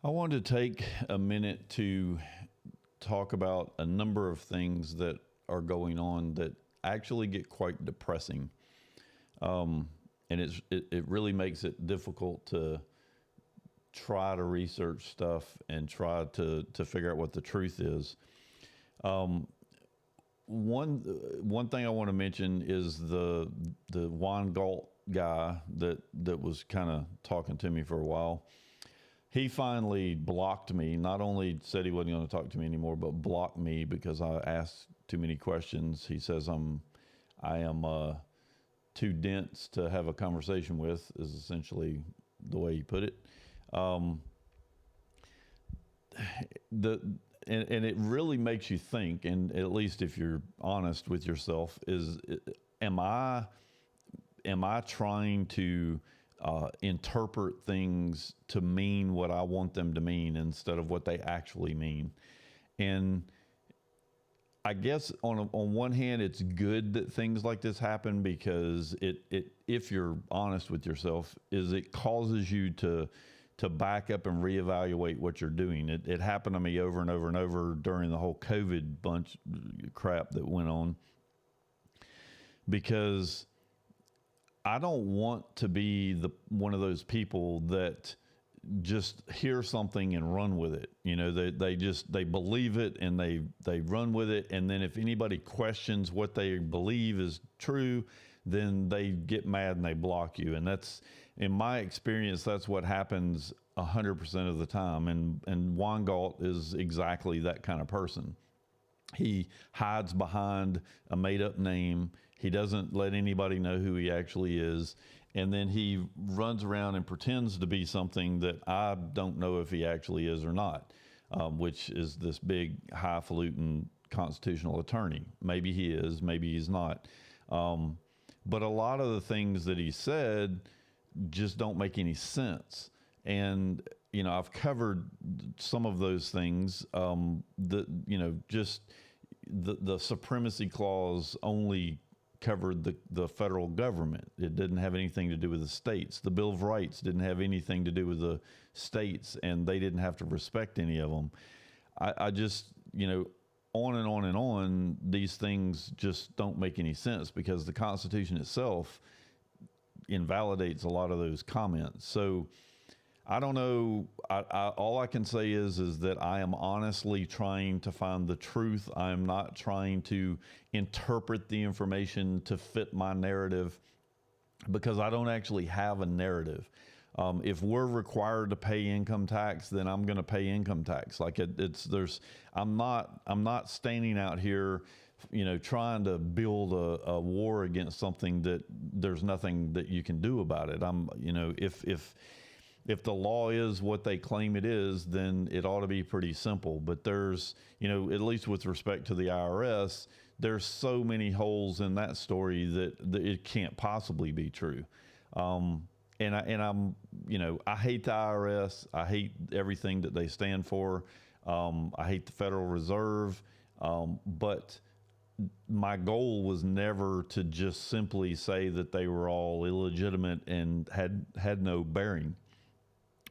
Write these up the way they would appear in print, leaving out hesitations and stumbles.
I wanted to take a minute to talk about a number of things that are going on that actually get quite depressing. And it really makes it difficult to try to research stuff and try to figure out what the truth is. One thing I want to mention is the Weingalt guy that was kind of talking to me for a while. He finally blocked me. Not only said he wasn't going to talk to me anymore, but blocked me because I asked too many questions. He says I am too dense to have a conversation with, is essentially the way he put it. And it really makes you think, and at least if you're honest with yourself, am I trying to interpret things to mean what I want them to mean instead of what they actually mean? And I guess on one hand, it's good that things like this happen because if you're honest with yourself, it causes you to back up and reevaluate what you're doing. It happened to me over and over and over during the whole COVID bunch crap that went on, because I don't want to be one of those people that just hear something and run with it. You know, they believe it and they run with it. And then if anybody questions what they believe is true, then they get mad and they block you. And that's, in my experience, that's what happens 100% of the time. And Weingalt is exactly that kind of person. He hides behind a made-up name. He doesn't let anybody know who he actually is. And then he runs around and pretends to be something that I don't know if he actually is or not, which is this big, highfalutin constitutional attorney. Maybe he is, maybe he's not. But a lot of the things that he said just don't make any sense. And, you know, I've covered some of those things. Just the supremacy clause only covered the federal government. It didn't have anything to do with the states. The Bill of Rights didn't have anything to do with the states, and they didn't have to respect any of them. I just, on and on and on, these things just don't make any sense because the Constitution itself invalidates a lot of those comments. So I don't know. All I can say is that I am honestly trying to find the truth. I am not trying to interpret the information to fit my narrative, because I don't actually have a narrative. If we're required to pay income tax, then I'm going to pay income tax. I'm not standing out here, trying to build a war against something that there's nothing that you can do about it. If the law is what they claim it is, then it ought to be pretty simple. But there's, at least with respect to the IRS, there's so many holes in that story that it can't possibly be true. And I hate the IRS. I hate everything that they stand for. I hate the Federal Reserve. But my goal was never to just simply say that they were all illegitimate and had no bearing,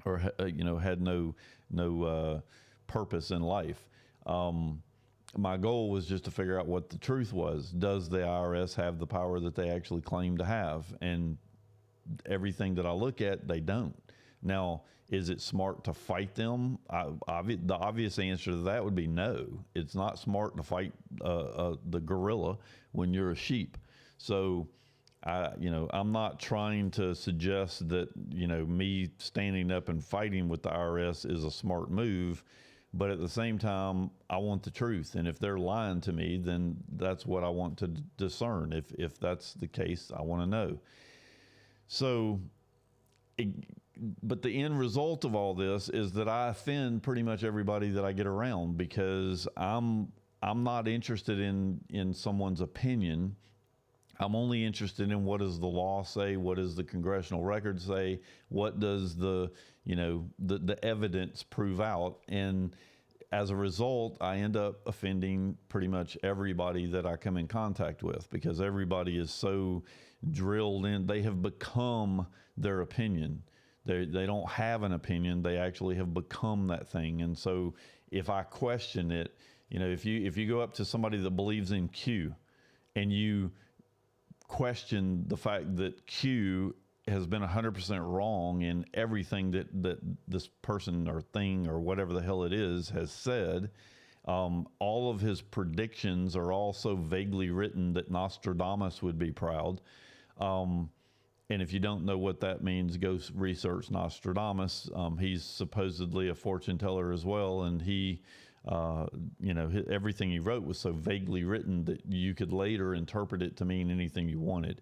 or had no purpose in life. My goal was just to figure out what the truth was. Does the IRS have the power that they actually claim to have? And everything that I look at, they don't. Now, is it smart to fight them? The obvious answer to that would be no. It's not smart to fight the gorilla when you're a sheep. So, I'm not trying to suggest that, me standing up and fighting with the IRS is a smart move, but at the same time, I want the truth. And if they're lying to me, then that's what I want to discern. If that's the case, I want to know. So, but the end result of all this is that I offend pretty much everybody that I get around, because I'm not interested in someone's opinion. I'm only interested in what does the law say, what does the congressional record say, what does the evidence prove out, and as a result, I end up offending pretty much everybody that I come in contact with, because everybody is so drilled in. They have become their opinion. They don't have an opinion. They actually have become that thing. And so if I question it, if you go up to somebody that believes in Q and you question the fact that Q has been 100% wrong in everything that this person or thing or whatever the hell it is has said, all of his predictions are all so vaguely written that Nostradamus would be proud. And if you don't know what that means, go research Nostradamus. He's supposedly a fortune teller as well, and he, everything he wrote was so vaguely written that you could later interpret it to mean anything you wanted.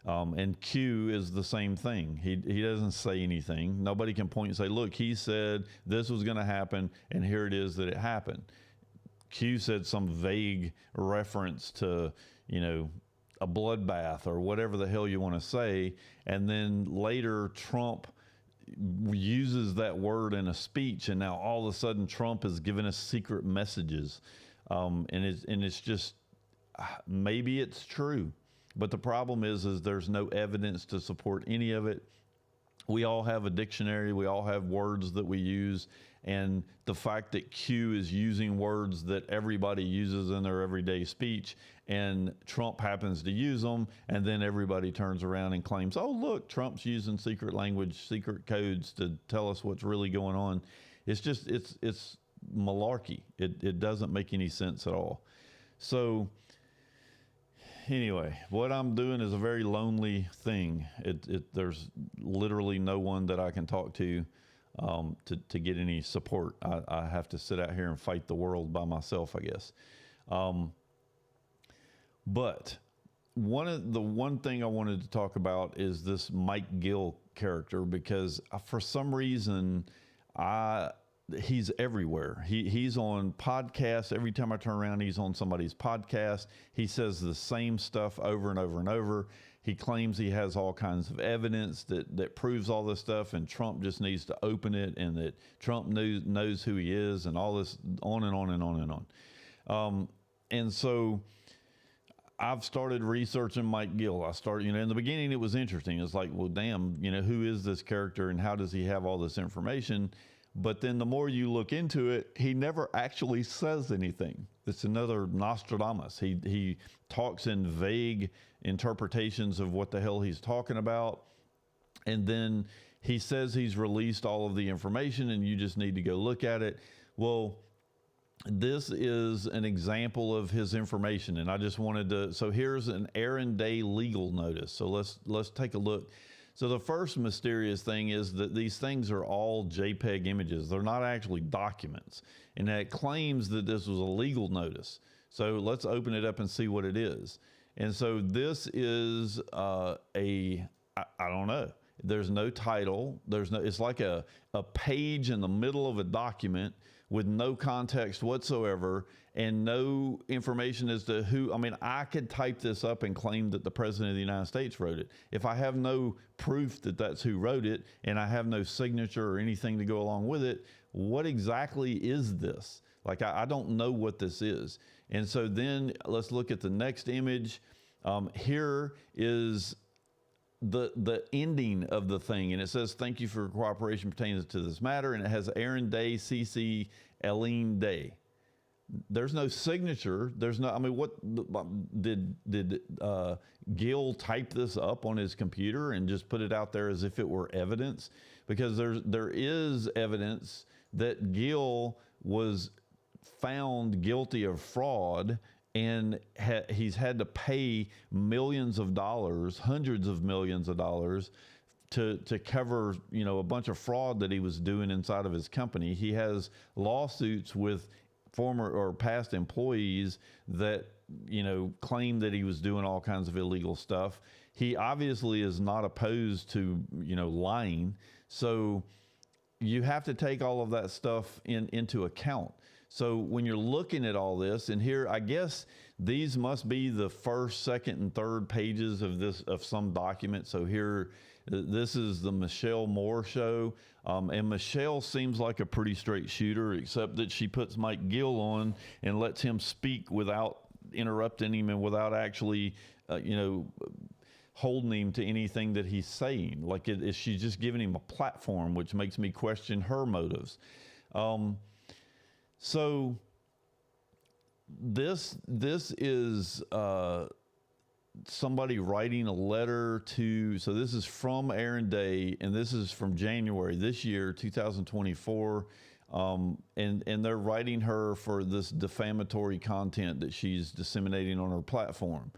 And Q is the same thing. He doesn't say anything. Nobody can point and say, look, he said this was going to happen, and here it is that it happened. Q said some vague reference to, a bloodbath or whatever the hell you want to say. And then later Trump uses that word in a speech, and now all of a sudden Trump has given us secret messages. And it's just, maybe it's true, but the problem is there's no evidence to support any of it. We all have a dictionary. We all have words that we use. And the fact that Q is using words that everybody uses in their everyday speech, and Trump happens to use them, and then everybody turns around and claims, oh, look, Trump's using secret language, secret codes to tell us what's really going on. It's just, it's malarkey. It doesn't make any sense at all. So anyway, what I'm doing is a very lonely thing. There's literally no one that I can talk to get any support. I have to sit out here and fight the world by myself, I guess. But one thing I wanted to talk about is this Mike Gill character, because for some reason he's everywhere. He's on podcasts. Every time I turn around, he's on somebody's podcast. He says the same stuff over and over and over. He claims he has all kinds of evidence that proves all this stuff, and Trump just needs to open it, and that Trump knows who he is, and all this, on and on and on and on. And so I've started researching Mike Gill. I started, in the beginning it was interesting. It's like, well, damn, who is this character and how does he have all this information? But then the more you look into it, he never actually says anything. It's another Nostradamus. He talks in vague interpretations of what the hell he's talking about. And then he says he's released all of the information and you just need to go look at it. Well, this is an example of his information. And I just wanted to, so here's an Aaron Day legal notice. So let's take a look. So the first mysterious thing is that these things are all JPEG images. They're not actually documents. And it claims that this was a legal notice. So let's open it up and see what it is. And so this is I don't know. There's no title. It's like a page in the middle of a document with no context whatsoever and no information as to who. I mean, I could type this up and claim that the President of the United States wrote it. If I have no proof that that's who wrote it and I have no signature or anything to go along with it, what exactly is this? Like, I don't know what this is. And so then let's look at the next image. Here is the ending of the thing, and it says, thank you for your cooperation pertaining to this matter, and it has Aaron Day, CC, Eileen Day. There's no signature. There's no, I mean, what did Gill type this up on his computer and just put it out there as if it were evidence? Because there is evidence that Gill was found guilty of fraud, and he's had to pay millions of dollars, hundreds of millions of dollars to cover, a bunch of fraud that he was doing inside of his company. He has lawsuits with former or past employees that, claim that he was doing all kinds of illegal stuff. He obviously is not opposed to, lying. So you have to take all of that stuff into account. So when you're looking at all this, and here, I guess these must be the first, second, and third pages of some document. So here, this is the Michelle Moore show. And Michelle seems like a pretty straight shooter, except that she puts Mike Gill on and lets him speak without interrupting him and without actually, holding him to anything that he's saying. Like she's just giving him a platform, which makes me question her motives. So this is somebody writing a letter to. So this is from Aaron Day, and this is from January this year, 2024. And they're writing her for this defamatory content that she's disseminating on her platform.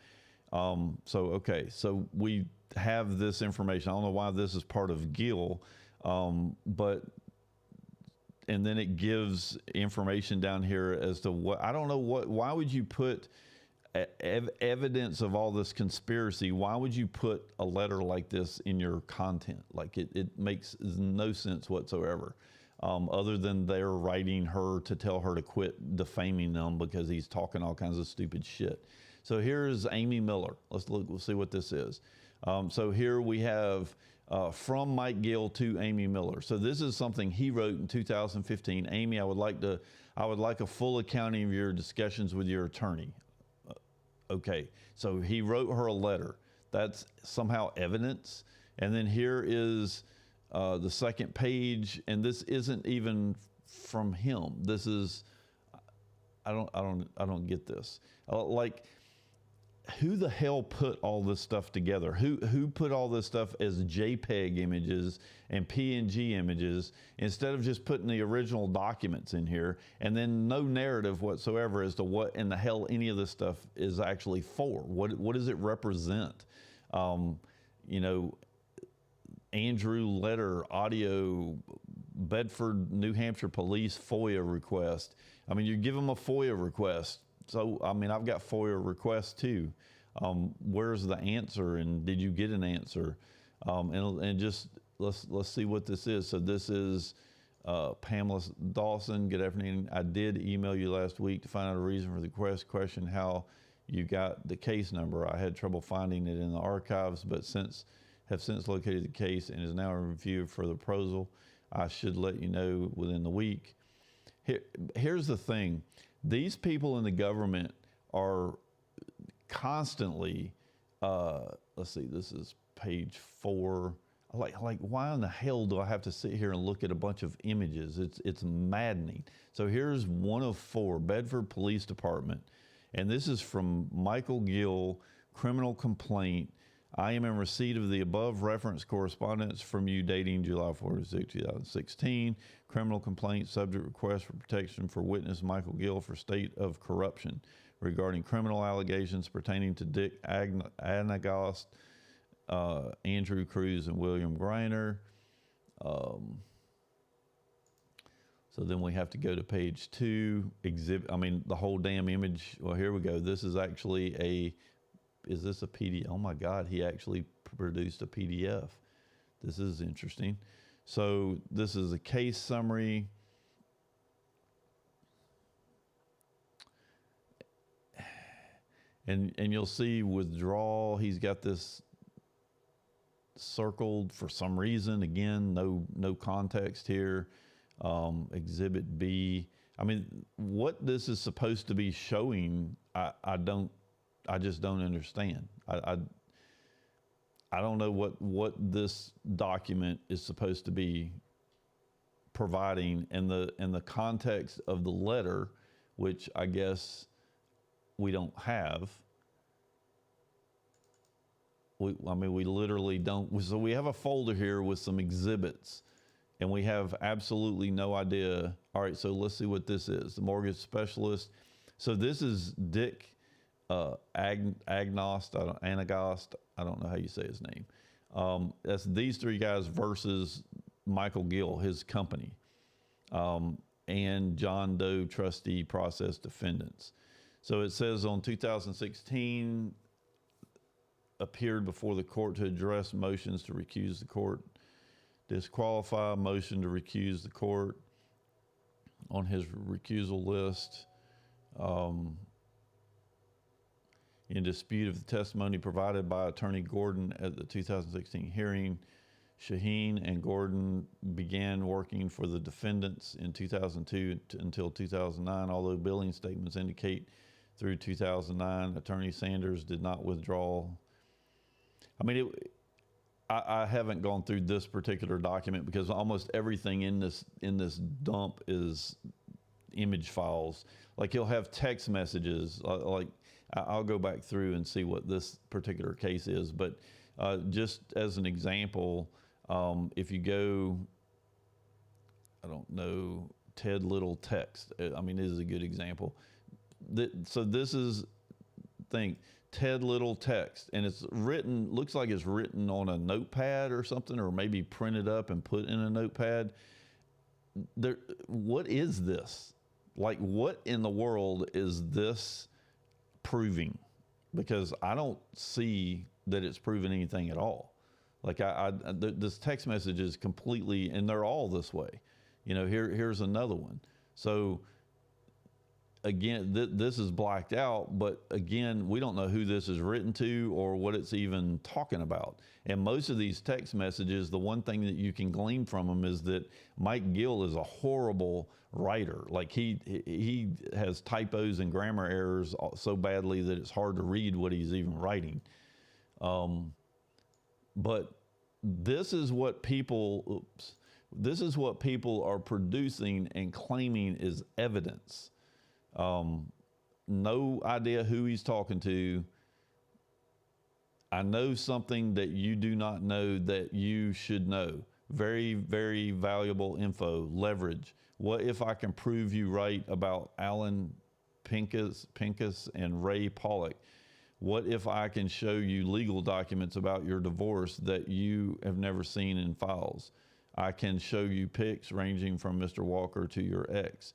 So we have this information. I don't know why this is part of Gill, but and then it gives information down here as to what, I don't know why would you put evidence of all this conspiracy? Why would you put a letter like this in your content? Like it makes no sense whatsoever. Other than they're writing her to tell her to quit defaming them because he's talking all kinds of stupid shit. So here's Amy Miller. Let's look. We'll see what this is. So here we have from Mike Gill to Amy Miller. So this is something he wrote in 2015. Amy, I would like a full accounting of your discussions with your attorney. Okay. So he wrote her a letter. That's somehow evidence. And then here is the second page, and this isn't even from him. This is, I don't get this. Like, who the hell put all this stuff together? Who put all this stuff as JPEG images and PNG images instead of just putting the original documents in here, and then no narrative whatsoever as to what in the hell any of this stuff is actually for? What does it represent? Andrew letter, audio, Bedford, New Hampshire police FOIA request. I mean, you give them a FOIA request. So, I mean, I've got FOIA requests too. Where's the answer, and did you get an answer? And just let's see what this is. So this is Pamela Dawson. Good afternoon. I did email you last week to find out a reason for the question how you got the case number. I had trouble finding it in the archives, but have since located the case and is now in review for the proposal. I should let you know within the week. Here's the thing. These people in the government are constantly, let's see, this is page 4. Like, why in the hell do I have to sit here and look at a bunch of images? It's maddening. So here's one of 4, Bedford Police Department. And this is from Michael Gill, criminal complaint. I am in receipt of the above reference correspondence from you dating July 46, 2016. Criminal complaint, subject request for protection for witness Michael Gill for state of corruption regarding criminal allegations pertaining to Dick Anagast, Andrew Cruz, and William Greiner. So then we have to go to page 2, exhibit, I mean, the whole damn image. Well, here we go. This is actually is this a PDF? Oh my God, he actually produced a PDF. This is interesting. So this is a case summary. And you'll see withdrawal, he's got this circled for some reason. Again, no context here. Exhibit B. I mean, what this is supposed to be showing, I just don't understand. I don't know what this document is supposed to be providing in the context of the letter, which I guess we don't have. We literally don't. So we have a folder here with some exhibits, and we have absolutely no idea. All right, so let's see what this is. The mortgage specialist. So this is Dick Anagast. I don't know how you say his name. That's these 3 guys versus Michael Gill, his company, and John Doe trustee process defendants. So it says on 2016, appeared before the court to address motions to recuse the court, disqualify, motion to recuse the court on his recusal list. In dispute of the testimony provided by Attorney Gordon at the 2016 hearing, Shaheen and Gordon began working for the defendants in 2002 until 2009, although billing statements indicate through 2009, Attorney Sanders did not withdraw. I mean, I haven't gone through this particular document because almost everything in this dump is image files. Like he'll have text messages. Like I'll go back through and see what this particular case is. But just as an example, if you go, I don't know, Ted Little text. I mean, this is a good example. So this is, think, Ted Little text, and it's written, looks like it's written on a notepad or something, or maybe printed up and put in a notepad. What is this? Like, what in the world is this proving? Because I don't see that it's proven anything at all. Like this text message is completely, and they're all this way. You know, here's another one. So again, this is blacked out, but again, we don't know who this is written to or what it's even talking about. And most of these text messages, the one thing that you can glean from them is that Mike Gill is a horrible writer. Like he has typos and grammar errors so badly that it's hard to read what he's even writing. But this is what people are producing and claiming is evidence. No idea who he's talking to. I know something that you do not know that you should know. Very, very valuable info. Leverage. What if I can prove you right about Alan Pincus and Ray Pollock? What if I can show you legal documents about your divorce that you have never seen in files? I can show you pics ranging from Mr. Walker to your ex.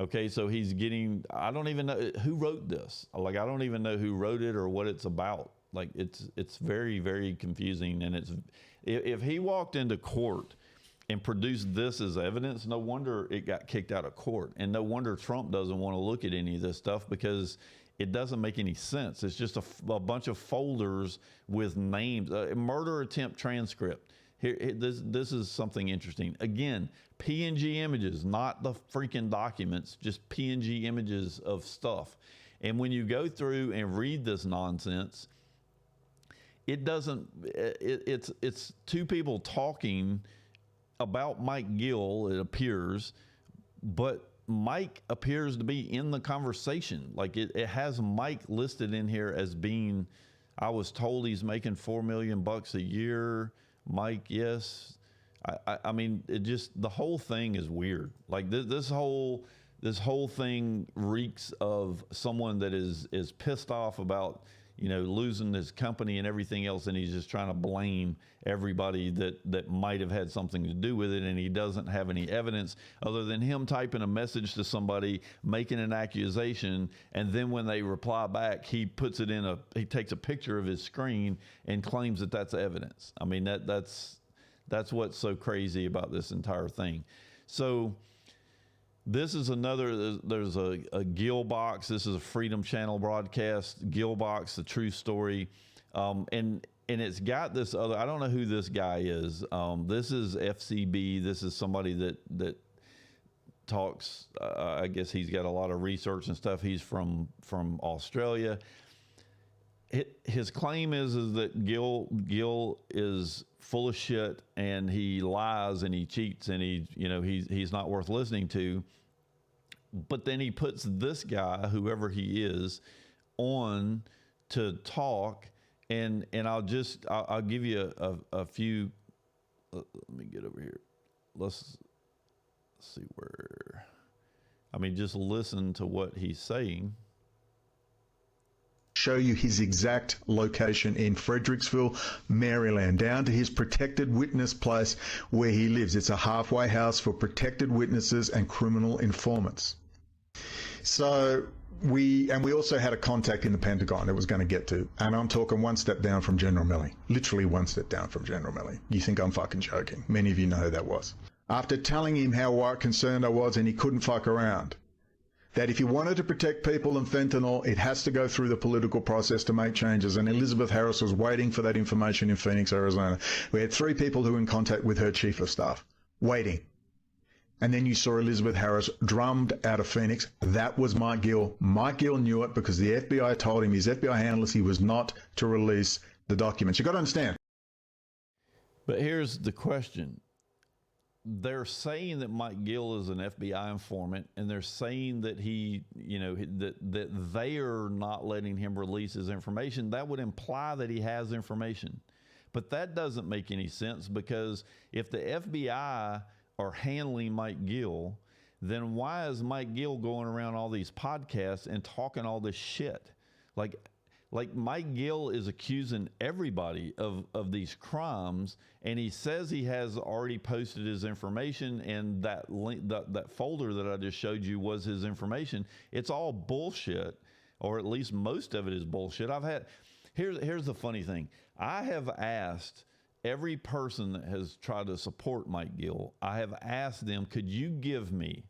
Okay, so he's getting, I don't even know who wrote this. Like, I don't even know who wrote it or what it's about. Like, it's very, very confusing. And if he walked into court and produced this as evidence, no wonder it got kicked out of court. And no wonder Trump doesn't want to look at any of this stuff, because it doesn't make any sense. It's just a bunch of folders with names, murder attempt transcript. Here, this is something interesting. Again, PNG images, not the freaking documents, just PNG images of stuff. And when you go through and read this nonsense, it doesn't, it's two people talking about Mike Gill, it appears, but Mike appears to be in the conversation. Like it has Mike listed in here as being, I was told he's making $4 million a year. Mike, yes. I mean, it just, the whole thing is weird. Like this whole thing reeks of someone that is pissed off about, you know, losing his company and everything else, and he's just trying to blame everybody that might have had something to do with it, and he doesn't have any evidence other than him typing a message to somebody, making an accusation, and then when they reply back, he puts it in he takes a picture of his screen and claims that that's evidence. I mean, that's what's so crazy about this entire thing. So this is another, there's a Gill box. This is a Freedom Channel broadcast, Gill box, the true story. And it's got this other, I don't know who this guy is. This is FCB. This is somebody that talks, I guess he's got a lot of research and stuff. He's from Australia. His claim is that Gill is full of shit, and he lies and he cheats, and he's not worth listening to. But then he puts this guy, whoever he is, on to talk, and I'll give you a few. Let me get over here. Let's see where. I mean, just listen to what he's saying. Show you his exact location in Fredericksville, Maryland, down to his protected witness place where he lives. It's a halfway house for protected witnesses and criminal informants. So we also had a contact in the Pentagon that was going to get to, and I'm talking one step down from General Milley, literally one step down from General Milley. You think I'm fucking joking? Many of you know who that was. After telling him how concerned I was and he couldn't fuck around, that if you wanted to protect people and fentanyl, it has to go through the political process to make changes. And Elizabeth Harris was waiting for that information in Phoenix, Arizona. We had 3 people who were in contact with her chief of staff, waiting. And then you saw Elizabeth Harris drummed out of Phoenix. That was Mike Gill. Mike Gill knew it because the FBI told him, his FBI handlers, he was not to release the documents. You got to understand. But here's the question. They're saying that Mike Gill is an FBI informant, and they're saying that that they are not letting him release his information. That would imply that he has information. But that doesn't make any sense, because if the FBI are handling Mike Gill, then why is Mike Gill going around all these podcasts and talking all this shit? Like Mike Gill is accusing everybody of these crimes, and he says he has already posted his information, and that link, that folder that I just showed you was his information. It's all bullshit, or at least most of it is bullshit. Here's the funny thing. I have asked every person that has tried to support Mike Gill, I have asked them, could you give me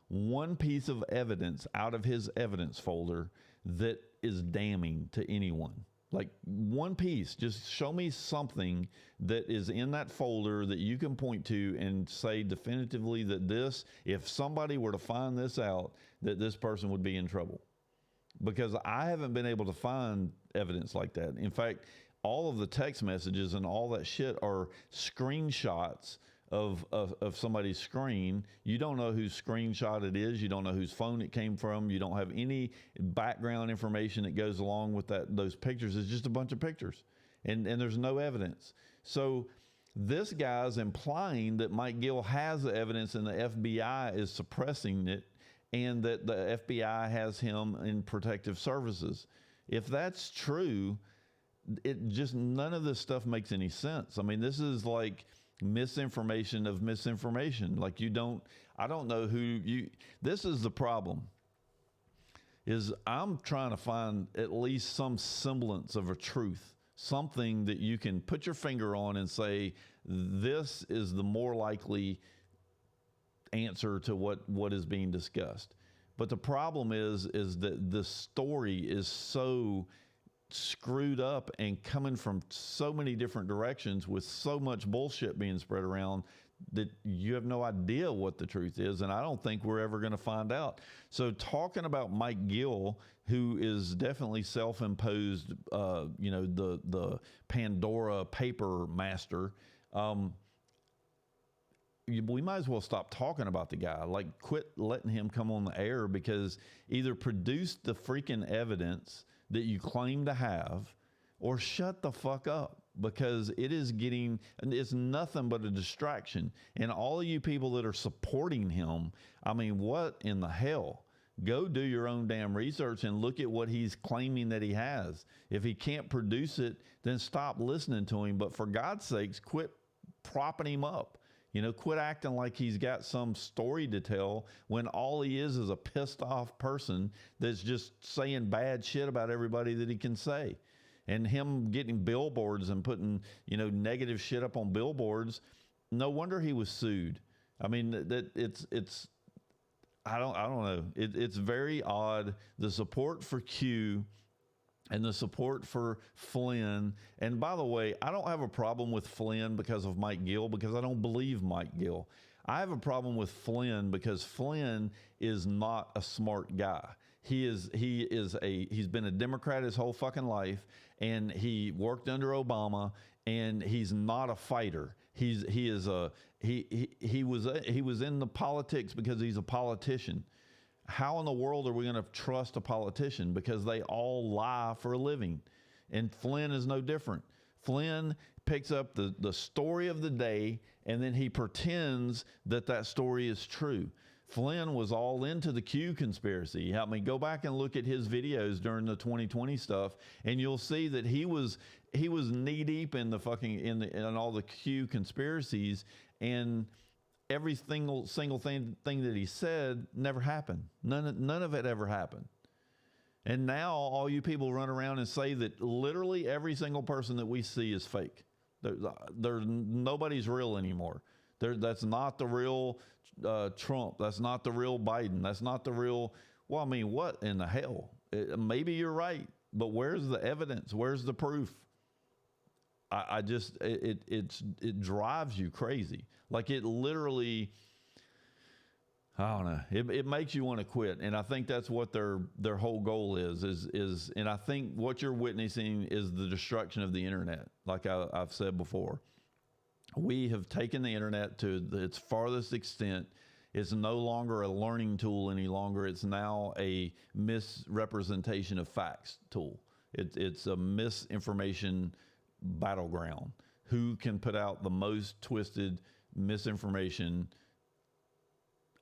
one piece of evidence out of his evidence folder that is damning to anyone? Like one piece. Just show me something that is in that folder that you can point to and say definitively that this, if somebody were to find this out, that this person would be in trouble. Because I haven't been able to find evidence like that. In fact, all of the text messages and all that shit are screenshots of somebody's screen. You don't know whose screenshot it is. You don't know whose phone it came from. You don't have any background information that goes along with those pictures. It's just a bunch of pictures, and there's no evidence. So this guy's implying that Mike Gill has the evidence and the FBI is suppressing it, and that the FBI has him in protective services. If that's true, none of this stuff makes any sense. I mean, this is like misinformation of misinformation. Like I don't know this is the problem, is I'm trying to find at least some semblance of a truth, something that you can put your finger on and say, this is the more likely answer to what is being discussed. But the problem is that the story is so screwed up and coming from so many different directions with so much bullshit being spread around that you have no idea what the truth is, and I don't think we're ever going to find out. So talking about Mike Gill, who is definitely self-imposed, the Pandora paper master, we might as well stop talking about the guy. Like, quit letting him come on the air, because either produce the freaking evidence that you claim to have, or shut the fuck up, because it's nothing but a distraction. And all of you people that are supporting him, I mean, what in the hell? Go do your own damn research and look at what he's claiming that he has. If he can't produce it, then stop listening to him. But for God's sakes, quit propping him up. Quit acting like he's got some story to tell when all he is a pissed off person that's just saying bad shit about everybody that he can say. And him getting billboards and putting, negative shit up on billboards, no wonder he was sued. I mean, I don't know. It's very odd. The support for Q and the support for Flynn. And by the way, I don't have a problem with Flynn because of Mike Gill, because I don't believe Mike Gill. I have a problem with Flynn because Flynn is not a smart guy. He's been a Democrat his whole fucking life, and he worked under Obama, and he's not a fighter. He was in the politics because he's a politician. How in the world are we going to trust a politician? Because they all lie for a living. And Flynn is no different. Flynn picks up the story of the day, and then he pretends that story is true. Flynn was all into the Q conspiracy. I mean, go back and look at his videos during the 2020 stuff, and you'll see that he was knee deep in in all the Q conspiracies, and every single thing that he said never happened. None of it ever happened. And now all you people run around and say that literally every single person that we see is fake. Nobody's real anymore. That's not the real Trump. That's not the real Biden. That's not the real. Well, I mean, what in the hell? Maybe you're right, but where's the evidence? Where's the proof? It drives you crazy. Like, it literally, I don't know. It makes you want to quit, and I think that's what their whole goal is. And I think what you're witnessing is the destruction of the internet. Like I've said before, we have taken the internet to its farthest extent. It's no longer a learning tool any longer. It's now a misrepresentation of facts tool. It's a misinformation battleground. Who can put out the most twisted misinformation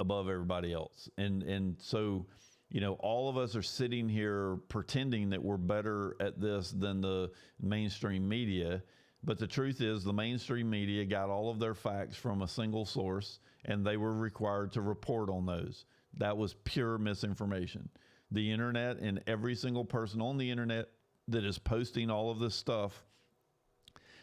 above everybody else? And so, all of us are sitting here pretending that we're better at this than the mainstream media. But the truth is, the mainstream media got all of their facts from a single source, and they were required to report on those. That was pure misinformation. The internet, and every single person on the internet that is posting all of this stuff,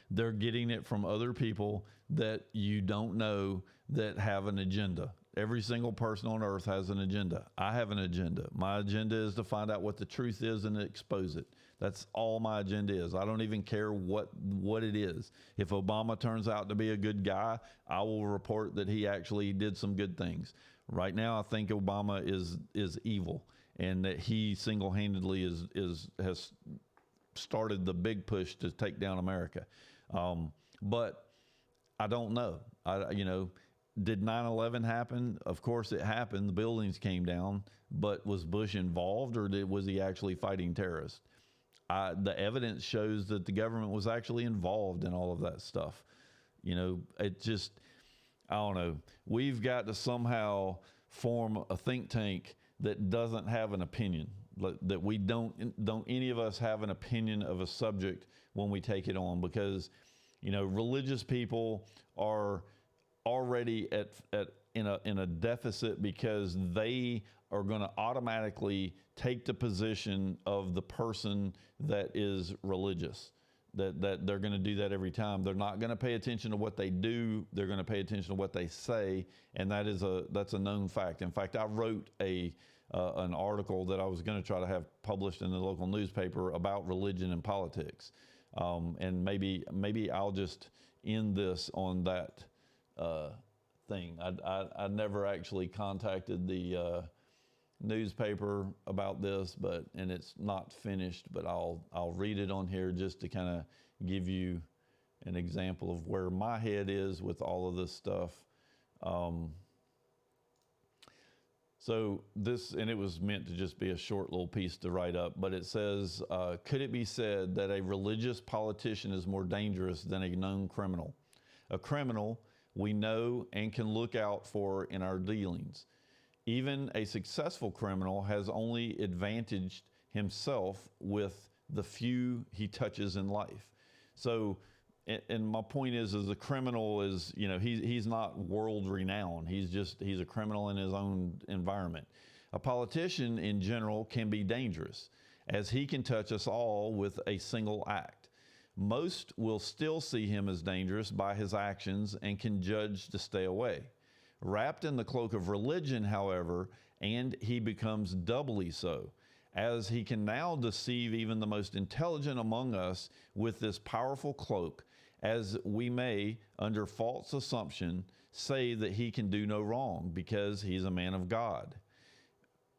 they're getting it from other people that you don't know that have an agenda. Every single person on earth has an agenda. I have an agenda. My agenda is to find out what the truth is and expose it. That's all my agenda is. I don't even care what it is. If Obama turns out to be a good guy, I will report that he actually did some good things. Right now, I think Obama is evil, and that he single-handedly has started the big push to take down America. But I don't know. Did 9/11 happen? Of course it happened. The buildings came down, but was Bush involved, or was he actually fighting terrorists? The evidence shows that the government was actually involved in all of that stuff. It just, I don't know. We've got to somehow form a think tank that doesn't have an opinion, that we don't any of us have an opinion of a subject when we take it on, because, religious people are already in a deficit, because they are going to automatically take the position of the person that is religious. That they're going to do that every time. They're not going to pay attention to what they do. They're going to pay attention to what they say, and that's a known fact. In fact, I wrote an article that I was going to try to have published in the local newspaper about religion and politics, and maybe I'll just end this on that thing. I never actually contacted the newspaper about this, and it's not finished, but I'll read it on here just to kind of give you an example of where my head is with all of this stuff. So this, and it was meant to just be a short little piece to write up, but it says, could it be said that a religious politician is more dangerous than a known criminal? A criminal we know and can look out for in our dealings. Even a successful criminal has only advantaged himself with the few he touches in life. So, and my point is a criminal is, he's not world renowned. He's a criminal in his own environment. A politician in general can be dangerous, as he can touch us all with a single act. Most will still see him as dangerous by his actions and can judge to stay away. Wrapped in the cloak of religion, however, and he becomes doubly so, as he can now deceive even the most intelligent among us with this powerful cloak, as we may, under false assumption, say that he can do no wrong because he's a man of God.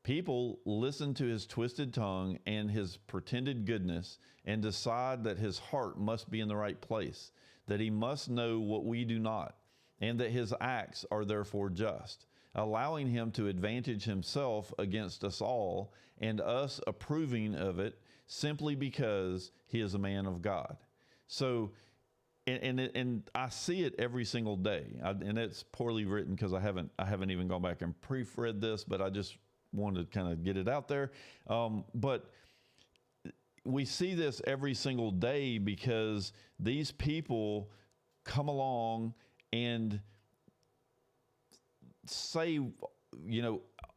People listen to his twisted tongue and his pretended goodness and decide that his heart must be in the right place, that he must know what we do not, and that his acts are therefore just, allowing him to advantage himself against us all, and us approving of it simply because he is a man of God. So, and I see it every single day, and it's poorly written because I haven't even gone back and proofread this, but I just wanted to kind of get it out there. But we see this every single day because these people come along and say,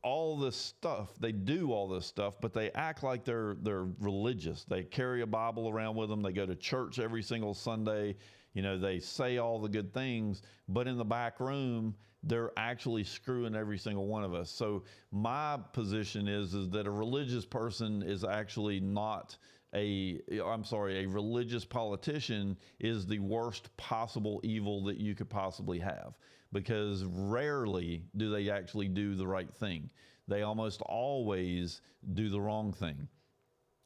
all this stuff. They do all this stuff, but they act like they're religious. They carry a Bible around with them. They go to church every single Sunday. They say all the good things, but in the back room, they're actually screwing every single one of us. So my position is that a religious person is actually not a religious politician is the worst possible evil that you could possibly have, because rarely do they actually do the right thing. They almost always do the wrong thing.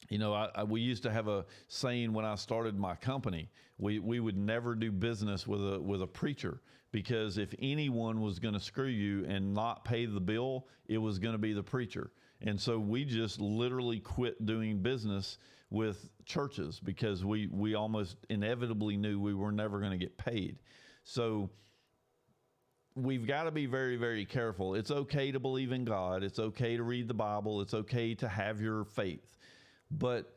You know, we used to have a saying when I started my company. We would never do business with a preacher, because if anyone was going to screw you and not pay the bill, it was going to be the preacher. And so we just literally quit doing business with churches, because we almost inevitably knew we were never going to get paid. So we've got to be very, very careful. It's okay to believe in God. It's okay to read the Bible. It's okay to have your faith. But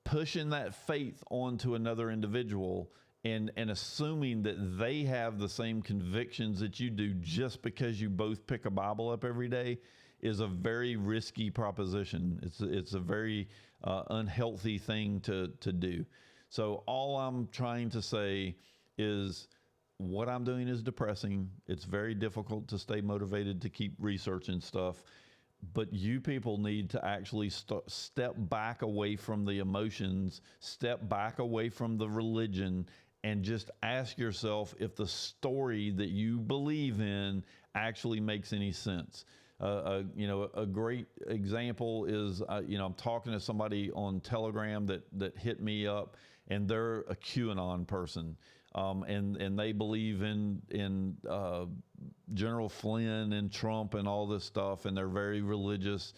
pushing that faith onto another individual and assuming that they have the same convictions that you do just because you both pick a Bible up every day is a very risky proposition. It's a very unhealthy thing to do. So all I'm trying to say is what I'm doing is depressing. It's very difficult to stay motivated to keep researching stuff. But you people need to actually step back away from the emotions, step back away from the religion, and just ask yourself if the story that you believe in actually makes any sense. A great example is, I'm talking to somebody on Telegram that hit me up, and they're a QAnon person. And they believe in General Flynn and Trump and all this stuff, and they're very religious.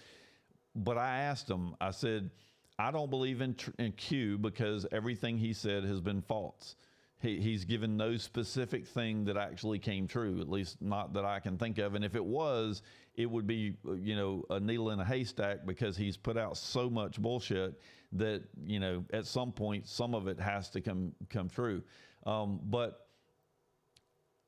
But I asked them, I said, I don't believe in Q because everything he said has been false. He's given no specific thing that actually came true, at least not that I can think of. And if it was, it would be, a needle in a haystack, because he's put out so much bullshit that, at some point, some of it has to come true. But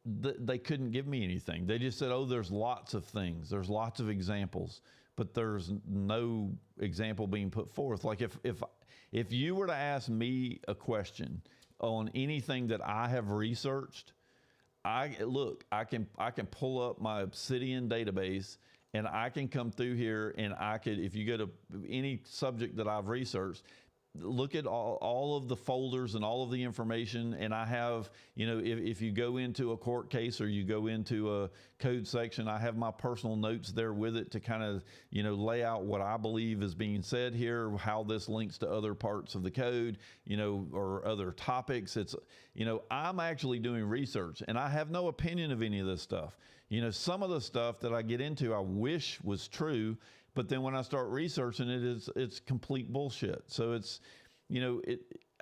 they couldn't give me anything. They just said, oh, there's lots of things. There's lots of examples, but there's no example being put forth. Like if you were to ask me a question on anything that I have researched, I can pull up my Obsidian database, and I can come through here, and if you go to any subject that I've researched, look at all of the folders and all of the information. And I have, if you go into a court case or you go into a code section, I have my personal notes there with it to kind of, lay out what I believe is being said here, how this links to other parts of the code, or other topics. It's, I'm actually doing research, and I have no opinion of any of this stuff. Some of the stuff that I get into, I wish was true, but then when I start researching it, it's complete bullshit. So it's,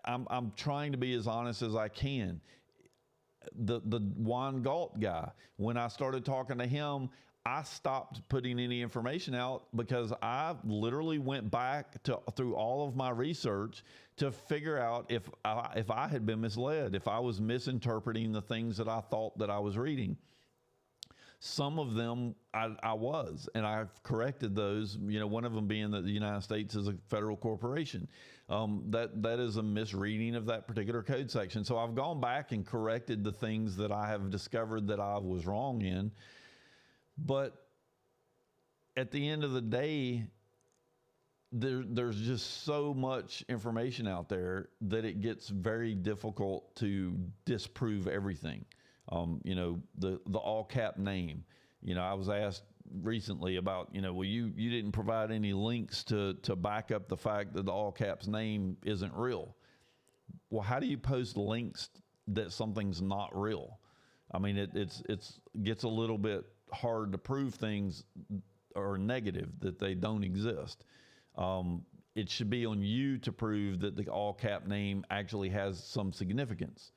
I'm trying to be as honest as I can. The Juan Galt guy, when I started talking to him, I stopped putting any information out, because I literally went back through all of my research to figure out if I had been misled, if I was misinterpreting the things that I thought that I was reading. Some of them I was, and I've corrected those, one of them being that the United States is a federal corporation. That is a misreading of that particular code section. So I've gone back and corrected the things that I have discovered that I was wrong in. But at the end of the day, there's just so much information out there that it gets very difficult to disprove everything. The all cap name, I was asked recently about, well, you didn't provide any links to back up the fact that the all caps name isn't real. Well, how do you post links that something's not real? I mean, it's gets a little bit hard to prove things are negative, that they don't exist. It should be on you to prove that the all cap name actually has some significance.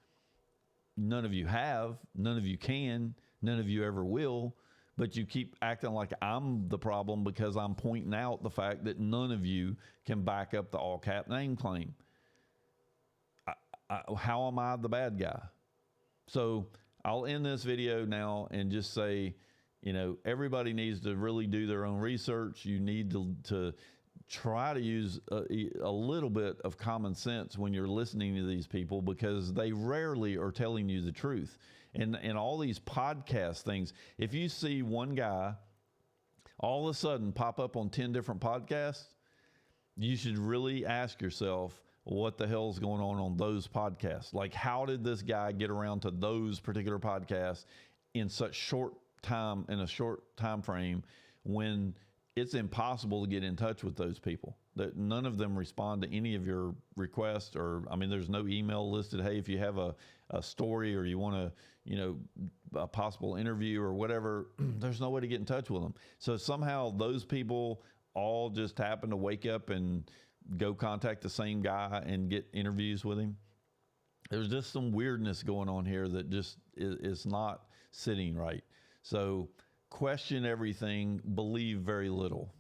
None of you have, none of you can, none of you ever will, but you keep acting like I'm the problem because I'm pointing out the fact that none of you can back up the all cap name claim. How am I the bad guy? So I'll end this video now and just say, everybody needs to really do their own research. You need to try to use a little bit of common sense when you're listening to these people, because they rarely are telling you the truth. And all these podcast things, if you see one guy all of a sudden pop up on 10 different podcasts, you should really ask yourself what the hell's going on those podcasts. Like, how did this guy get around to those particular podcasts in such short time, in a short time frame, when it's impossible to get in touch with those people? That none of them respond to any of your requests, or I mean, there's no email listed. Hey, if you have a story or you want to, a possible interview or whatever, there's no way to get in touch with them. So somehow those people all just happen to wake up and go contact the same guy and get interviews with him. There's just some weirdness going on here that just is not sitting right. So question everything, believe very little.